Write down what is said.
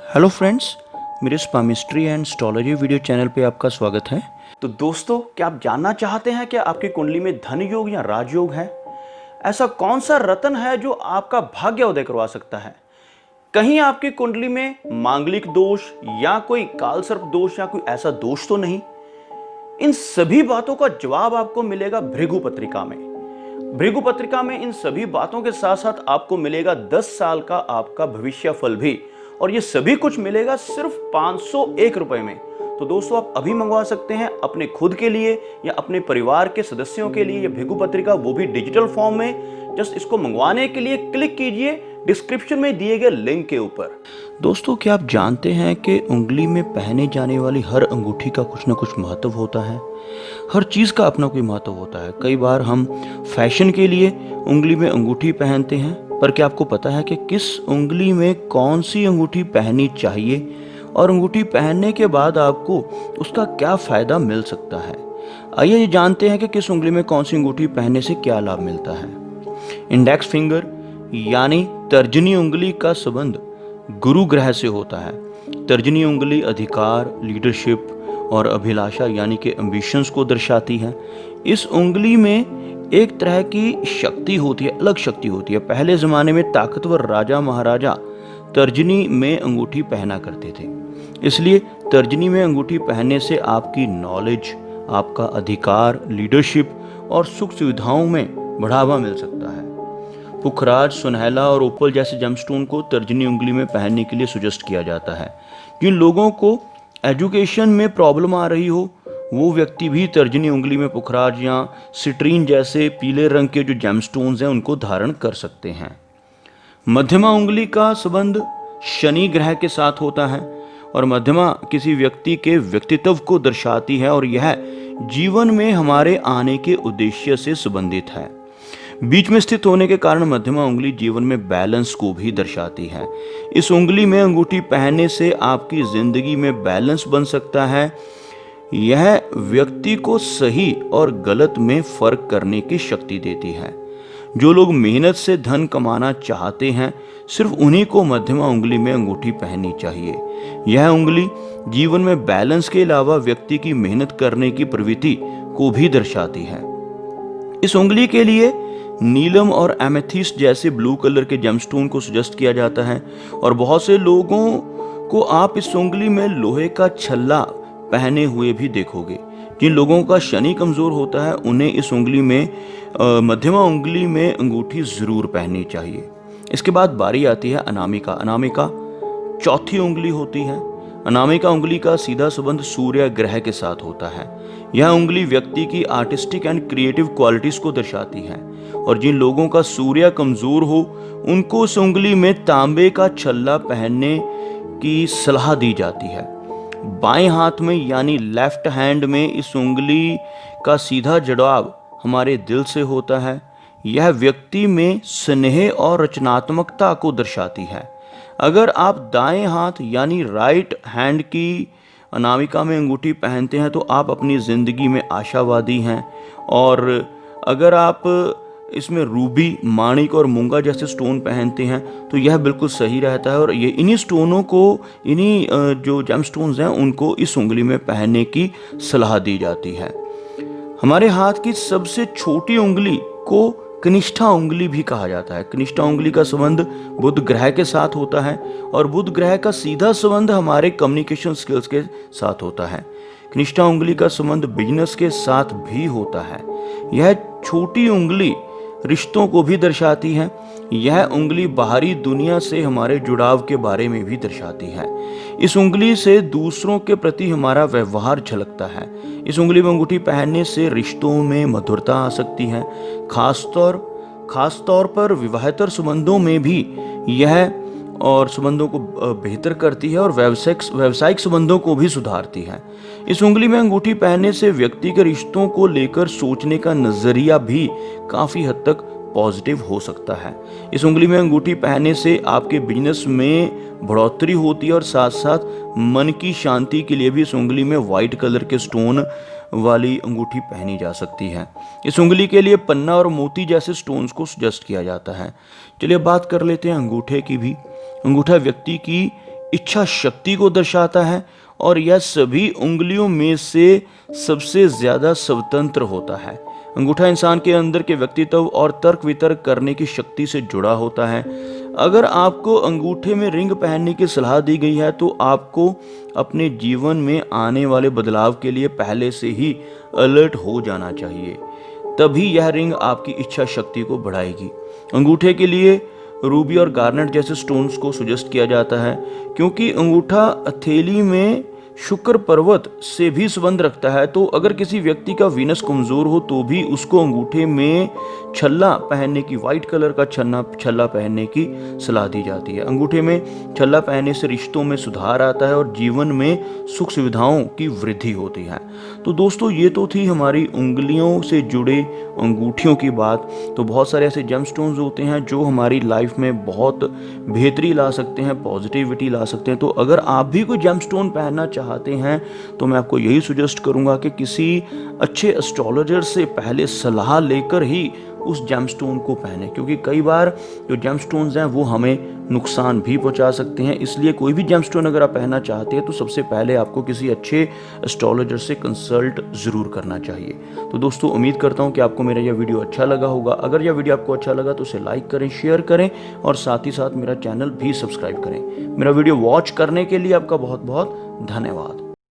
Hello friends, मेरे स्पामिस्ट्री and astrology video channel पे आपका स्वागत है। तो दोस्तों, क्या आप जानना चाहते हैं कि आपकी कुंडली में धन योग या राजयोग है? ऐसा कौन सा रत्न है जो आपका भाग्य उदय करवा सकता है? कहीं आपकी कुंडली में मांगलिक दोष या कोई कालसर्प दोष या कोई ऐसा दोष तो नहीं? इन सभी बातों का जवाब आपको मिलेगा भृगु पत्रिका में। भृगु पत्रिका में इन सभी बातों के साथ साथ आपको मिलेगा 10 साल का आपका भविष्य फल भी, और ये सभी कुछ मिलेगा सिर्फ 501 रुपए में। तो दोस्तों, आप अभी मंगवा सकते हैं अपने खुद के लिए या अपने परिवार के सदस्यों के लिए ये भृगु पत्रिका, वो भी डिजिटल फॉर्म में। जस्ट इसको मंगवाने के लिए क्लिक कीजिए डिस्क्रिप्शन में दिए गए लिंक के ऊपर। दोस्तों, क्या आप जानते हैं कि उंगली में पहने जाने वाली हर अंगूठी का कुछ ना कुछ महत्व होता है? हर चीज़ का अपना कोई महत्व होता है। कई बार हम फैशन के लिए उंगली में अंगूठी पहनते हैं, पर क्या आपको पता है कि किस उंगली में कौन सी अंगूठी पहननी चाहिए और अंगूठी पहनने के बाद आपको उसका क्या फ़ायदा मिल सकता है? आइए ये जानते हैं कि किस उंगली में कौन सी अंगूठी पहनने से क्या लाभ मिलता है। इंडेक्स फिंगर यानी तर्जनी उंगली का संबंध गुरु ग्रह से होता है। तर्जनी उंगली अधिकार, लीडरशिप और अभिलाषा यानी कि एम्बिशंस को दर्शाती है। इस उंगली में एक तरह की शक्ति होती है, अलग शक्ति होती है। पहले ज़माने में ताकतवर राजा महाराजा तर्जनी में अंगूठी पहना करते थे, इसलिए तर्जनी में अंगूठी पहनने से आपकी नॉलेज, आपका अधिकार, लीडरशिप और सुख सुविधाओं में बढ़ावा मिल सकता है। पुखराज, सुनहला और ओपल जैसे जेमस्टोन को तर्जनी उंगली में पहनने के लिए सुजेस्ट किया जाता है। जिन लोगों को एजुकेशन में प्रॉब्लम आ रही हो, वो व्यक्ति भी तर्जनी उंगली में पुखराज या सिट्रीन जैसे पीले रंग के जो जेमस्टोन्स हैं उनको धारण कर सकते हैं। मध्यमा उंगली का संबंध शनि ग्रह के साथ होता है और मध्यमा किसी व्यक्ति के व्यक्तित्व को दर्शाती है और यह जीवन में हमारे आने के उद्देश्य से संबंधित है। बीच में स्थित होने के कारण मध्यमा उंगली जीवन में बैलेंस को भी दर्शाती है। इस उंगली में अंगूठी पहनने से आपकी जिंदगी में बैलेंस बन सकता है। यह व्यक्ति को सही और गलत में फर्क करने की शक्ति देती है। जो लोग मेहनत से धन कमाना चाहते हैं, सिर्फ उन्हीं को मध्यमा उंगली में अंगूठी पहननी चाहिए। यह उंगली जीवन में बैलेंस के अलावा व्यक्ति की मेहनत करने की प्रवृत्ति को भी दर्शाती है। इस उंगली के लिए नीलम और एमेथिस्ट जैसे ब्लू कलर के जेमस्टोन को सजेस्ट किया जाता है और बहुत से लोगों को आप इस उंगली में लोहे का छल्ला पहने हुए भी देखोगे। जिन लोगों का शनि कमज़ोर होता है, उन्हें इस उंगली में मध्यमा उंगली में अंगूठी ज़रूर पहननी चाहिए। इसके बाद बारी आती है अनामिका। अनामिका चौथी उंगली होती है। अनामिका उंगली का सीधा संबंध सूर्य ग्रह के साथ होता है। यह उंगली व्यक्ति की आर्टिस्टिक एंड क्रिएटिव क्वालिटीज़ को दर्शाती है और जिन लोगों का सूर्य कमज़ोर हो, उनको इस उंगली में तांबे का छल्ला पहनने की सलाह दी जाती है। बाएं हाथ में यानी लेफ्ट हैंड में इस उंगली का सीधा जुड़ाव हमारे दिल से होता है। यह व्यक्ति में स्नेह और रचनात्मकता को दर्शाती है। अगर आप दाएं हाथ यानी राइट हैंड की अनामिका में अंगूठी पहनते हैं तो आप अपनी ज़िंदगी में आशावादी हैं, और अगर आप इसमें रूबी, माणिक और मूंगा जैसे स्टोन पहनते हैं तो यह बिल्कुल सही रहता है। और ये इन्हीं स्टोनों को, इन्हीं जो जेम स्टोन्स हैं, उनको इस उंगली में पहनने की सलाह दी जाती है। हमारे हाथ की सबसे छोटी उंगली को कनिष्ठा उंगली भी कहा जाता है। कनिष्ठा उंगली का संबंध बुध ग्रह के साथ होता है और बुध ग्रह का सीधा संबंध हमारे कम्युनिकेशन स्किल्स के साथ होता है। कनिष्ठा उंगली का संबंध बिजनेस के साथ भी होता है। यह छोटी उंगली रिश्तों को भी दर्शाती है। यह उंगली बाहरी दुनिया से हमारे जुड़ाव के बारे में भी दर्शाती है। इस उंगली से दूसरों के प्रति हमारा व्यवहार झलकता है। इस उंगली में अंगूठी पहनने से रिश्तों में मधुरता आ सकती है। खास तौर पर विवाहेतर संबंधों में भी यह और संबंधों को बेहतर करती है और व्यावसायिक संबंधों को भी सुधारती है। इस उंगली में अंगूठी पहनने से व्यक्ति के रिश्तों को लेकर सोचने का नजरिया भी काफ़ी हद तक पॉजिटिव हो सकता है। इस उंगली में अंगूठी पहनने से आपके बिजनेस में बढ़ोतरी होती है और साथ साथ मन की शांति के लिए भी इस उंगली में वाइट कलर के स्टोन वाली अंगूठी पहनी जा सकती है। इस उंगली के लिए पन्ना और मोती जैसे स्टोन्स को सजेस्ट किया जाता है। चलिए बात कर लेते हैं अंगूठे की भी। अंगूठा व्यक्ति की इच्छा शक्ति को दर्शाता है और यह सभी उंगलियों में से सबसे ज़्यादा स्वतंत्र होता है। अंगूठा इंसान के अंदर के व्यक्तित्व और तर्क वितर्क करने की शक्ति से जुड़ा होता है। अगर आपको अंगूठे में रिंग पहनने की सलाह दी गई है तो आपको अपने जीवन में आने वाले बदलाव के लिए पहले से ही अलर्ट हो जाना चाहिए, तभी यह रिंग आपकी इच्छा शक्ति को बढ़ाएगी। अंगूठे के लिए रूबी और गार्नेट जैसे स्टोन्स को सजेस्ट किया जाता है क्योंकि अंगूठा हथेली में शुक्र पर्वत से भी संबंध रखता है। तो अगर किसी व्यक्ति का वीनस कमजोर हो तो भी उसको अंगूठे में छल्ला पहनने की, वाइट कलर का छल्ला पहनने की सलाह दी जाती है। अंगूठे में छल्ला पहनने से रिश्तों में सुधार आता है और जीवन में सुख सुविधाओं की वृद्धि होती है। तो दोस्तों, ये तो थी हमारी उंगलियों से जुड़े अंगूठियों की बात। तो बहुत सारे ऐसे जेमस्टोन्स होते हैं जो हमारी लाइफ में बहुत बेहतरी ला सकते हैं, पॉजिटिविटी ला सकते हैं। तो अगर आप भी कोई जेमस्टोन पहनना चाहते हैं तो मैं आपको यही सजेस्ट करूंगा कि किसी अच्छे एस्ट्रोलॉजर से पहले सलाह लेकर ही उस जेमस्टोन को पहने, क्योंकि कई बार जो जेमस्टोन्स हैं वो हमें नुकसान भी पहुंचा सकते हैं। इसलिए कोई भी जेमस्टोन अगर आप पहनना चाहते हैं तो सबसे पहले आपको किसी अच्छे एस्ट्रोलॉजर से कंसल्ट ज़रूर करना चाहिए। तो दोस्तों, उम्मीद करता हूं कि आपको मेरा यह वीडियो अच्छा लगा होगा। अगर यह वीडियो आपको अच्छा लगा तो उसे लाइक करें, शेयर करें और साथ ही साथ मेरा चैनल भी सब्सक्राइब करें। मेरा वीडियो वॉच करने के लिए आपका बहुत बहुत धन्यवाद।